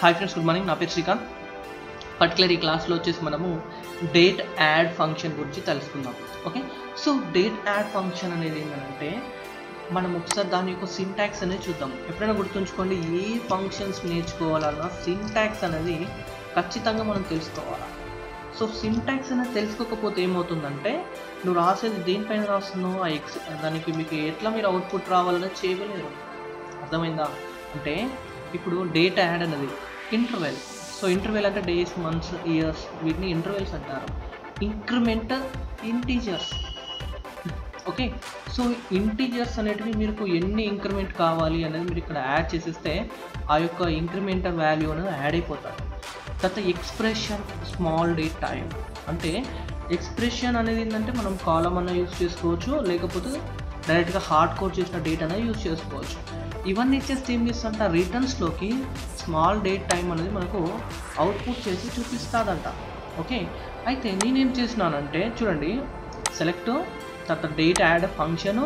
Hi friends, good morning. నా పేరు Srikanth. Particular ఈ క్లాస్లో వచ్చేసి మనము డేట్ యాడ్ ఫంక్షన్ గురించి తెలుసుకుందాం. Okay, so date add function అనేది ఏంటంటే మనం ఒకసారి దాని యొక్క సింటాక్స్ అనేది చూద్దాం. ఎప్పుడైనా గుర్తుంచుకోండి, ఏ ఫంక్షన్స్ నేర్చుకోవాలన్నా సింటాక్స్ అనేది ఖచ్చితంగా మనం తెలుసుకోవాలి. సో సింటాక్స్ అనేది తెలుసుకోకపోతే ఏమవుతుందంటే నువ్వు రాసేది దేనిపైన రాస్తున్నావు, దానికి మీకు ఎట్లా మీరు అవుట్పుట్ రావాలనేది చేయలేరు. అర్థమైందా? అంటే ఇప్పుడు డేటా యాడ్ అనేది ఇంటర్వెల్. సో ఇంటర్వెల్ అంటే డేస్, మంత్స్, ఇయర్స్, వీటిని ఇంటర్వెల్స్ అంటారు. Increment integers. Okay, so integers అనేటివి మీకు ఎన్ని ఇంక్రిమెంట్ కావాలి అనేది మీరు ఇక్కడ యాడ్ చేసేస్తే ఆ యొక్క ఇంక్రిమెంటల్ వాల్యూ అనేది యాడ్ అయిపోతుంది. తర్వాత ఎక్స్ప్రెషన్ స్మాల్ డేట్ టైం అంటే ఎక్స్ప్రెషన్ అనేది ఏంటంటే మనం కాలం అన్న యూజ్ చేసుకోవచ్చు, లేకపోతే డైరెక్ట్గా హార్డ్ కోడ్ చేసిన డేట్ అనేది యూజ్ చేసుకోవచ్చు. ఇవన్నీ ఇచ్చేస్తే ఏం చేస్తుందంట, రిటర్న్స్లోకి స్మాల్ డేట్ టైం అనేది మనకు అవుట్పుట్ చేసి చూపిస్తుందంట. ఓకే, అయితే నేనేం చేసినానంటే చూడండి, సెలెక్ట్, తర్వాత date add function,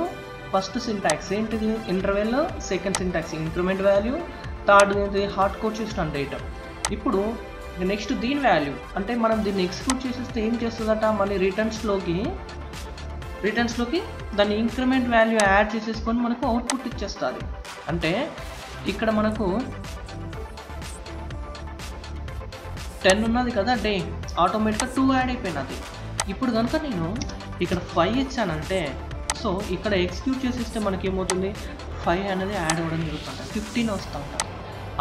first syntax ఏంటిది interval, second syntax increment value, third ఏంటి హార్డ్ కోడ్ చేసినాను డేటా. ఇప్పుడు నెక్స్ట్ దీని వాల్యూ అంటే మనం దీన్ని ఎక్స్క్యూట్ చేసేస్తే ఏం చేస్తుందట, మళ్ళీ రిటర్న్స్లోకి దాన్ని ఇంక్రిమెంట్ వాల్యూ యాడ్ చేసేసుకొని మనకు అవుట్పుట్ ఇచ్చేస్తుంది. అంటే ఇక్కడ మనకు 10 ఉన్నది కదా డే, ఆటోమేటిక్గా 2 యాడ్ అయిపోయినది. ఇప్పుడు కనుక నేను ఇక్కడ 5 ఇచ్చానంటే సో ఇక్కడ ఎక్స్క్యూట్ చేసేస్తే మనకి ఏమవుతుంది, 5 అనేది యాడ్ అవ్వడం జరుగుతుంది, 15 వస్తూ ఉంటుంది.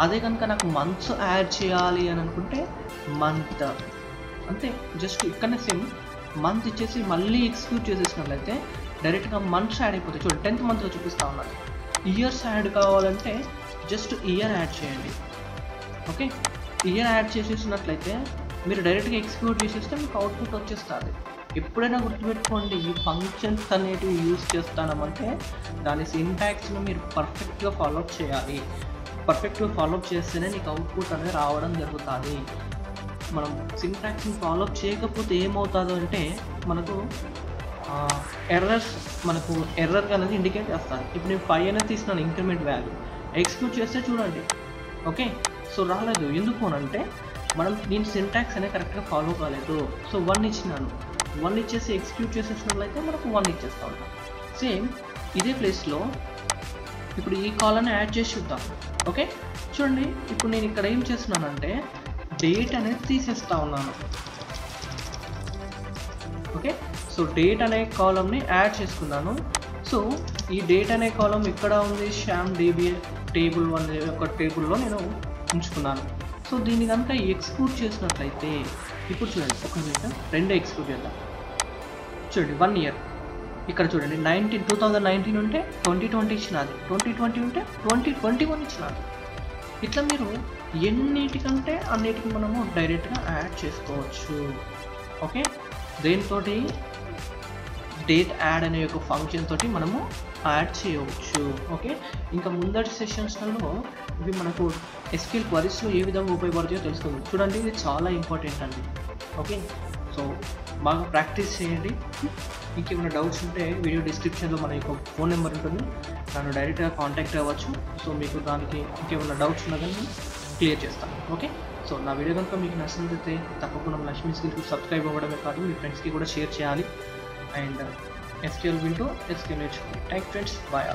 అదే కనుక నాకు మంత్స్ యాడ్ చేయాలి అని అనుకుంటే మంత్ అంతే, జస్ట్ ఇక్కడనే సేమ్ మంత్ ఇచ్చేసి మళ్ళీ ఎక్స్క్యూట్ చేసేసినట్లయితే డైరెక్ట్గా మంత్స్ యాడ్ అయిపోతాయి. చూడండి 10th మంత్లో చూపిస్తూ ఉన్నది. ఇయర్స్ యాడ్ కావాలంటే జస్ట్ ఇయర్ యాడ్ చేయండి. ఓకే, ఇయర్ యాడ్ చేసేసినట్లయితే మీరు డైరెక్ట్గా ఎక్స్క్యూట్ చేసేస్తే మీకు అవుట్పుట్ వచ్చేస్తుంది. ఎప్పుడైనా గుర్తుపెట్టుకోండి, ఈ ఫంక్షన్స్ అనేటివి యూజ్ చేస్తామంటే దాని సింటాక్స్ను మీరు పర్ఫెక్ట్గా ఫాలోఅప్ చేయాలి. పర్ఫెక్ట్గా ఫాలోఅప్ చేస్తేనే నీకు అవుట్పుట్ అనేది రావడం జరుగుతుంది. మనం సింటాక్స్ని ఫాలోఅప్ చేయకపోతే ఏమవుతుందో అంటే మనకు ఎర్రర్ అనేది ఇండికేట్ చేస్తాను. ఇప్పుడు నేను 5 అనేది తీసినాను ఇంక్రిమెంట్ వాల్యూ, ఎక్స్క్యూట్ చేస్తే చూడండి. ఓకే, సో రాలేదు. ఎందుకు అంటే నేను సింటాక్స్ అనేది కరెక్ట్గా ఫాలో కాలేదు. సో 1 ఇచ్చినాను, 1 ఇచ్చేసి ఎక్స్క్యూట్ చేసేసినట్లయితే మనకు 1 ఇచ్చేస్తూ ఉంటాం. సేమ్ ఇదే ప్లేస్లో ఇప్పుడు ఈ కాలాన్ని యాడ్ చేసి చూద్దాం. ఓకే, చూడండి, ఇప్పుడు నేను ఇక్కడ ఏం చేస్తున్నానంటే డేట్ అనేది తీసేస్తూ ఉన్నాను. ఓకే, సో డేట్ అనే కాలంని యాడ్ చేసుకున్నాను. సో ఈ డేట్ అనే కాలం ఇక్కడ ఉంది, శ్యామ్ డీబీ టేబుల్ 1 ఒక టేబుల్లో నేను ఉంచుకున్నాను. సో దీన్ని కనుక ఎక్స్క్యూట్ చేసినట్లయితే ఇప్పుడు చూడండి, ఒక నిమిషం, 2 ఎక్స్క్యూట్ చేద్దాం. చూడండి 1 ఇయర్ ఇక్కడ చూడండి, 2019 ఉంటే 2020 ఇచ్చినది, 2020 ఉంటే 2021 ఇచ్చినది. ఇట్లా మీరు ఎన్నిటికంటే అన్నిటికి మనము డైరెక్ట్గా యాడ్ చేసుకోవచ్చు. ఓకే, దేనితో డేట్ యాడ్ అనే ఒక ఫంక్షన్ తోటి మనము యాడ్ చేయవచ్చు. ఓకే, ఇంకా ముందటి సెషన్స్లలో ఇవి మనకు SQL క్వరీస్లో ఏ విధంగా ఉపయోగపడుతుందో తెలుస్తుంది. చూడండి, ఇది చాలా ఇంపార్టెంట్ అండి. ఓకే, సో బాగా ప్రాక్టీస్ చేయండి. ఇంకేమైనా డౌట్స్ ఉంటే వీడియో డిస్క్రిప్షన్లో మన యొక్క ఫోన్ నెంబర్ ఉంటుంది, నన్ను డైరెక్ట్గా కాంటాక్ట్ అవ్వచ్చు. సో మీకు దానికి ఇంకేమైనా డౌట్స్ ఉన్నా కానీ క్లియర్ చేస్తాను. ఓకే, సో నా వీడియో కనుక మీకు నచ్చినట్లయితే తప్పకుండా లక్ష్మీ స్కిల్కి సబ్స్క్రైబ్ అవ్వడమే కాదు, మీ ఫ్రెండ్స్కి కూడా షేర్ చేయాలి. అండ్ SQL వింటూ SQL నేర్చుకోండి. Thank friends, bye.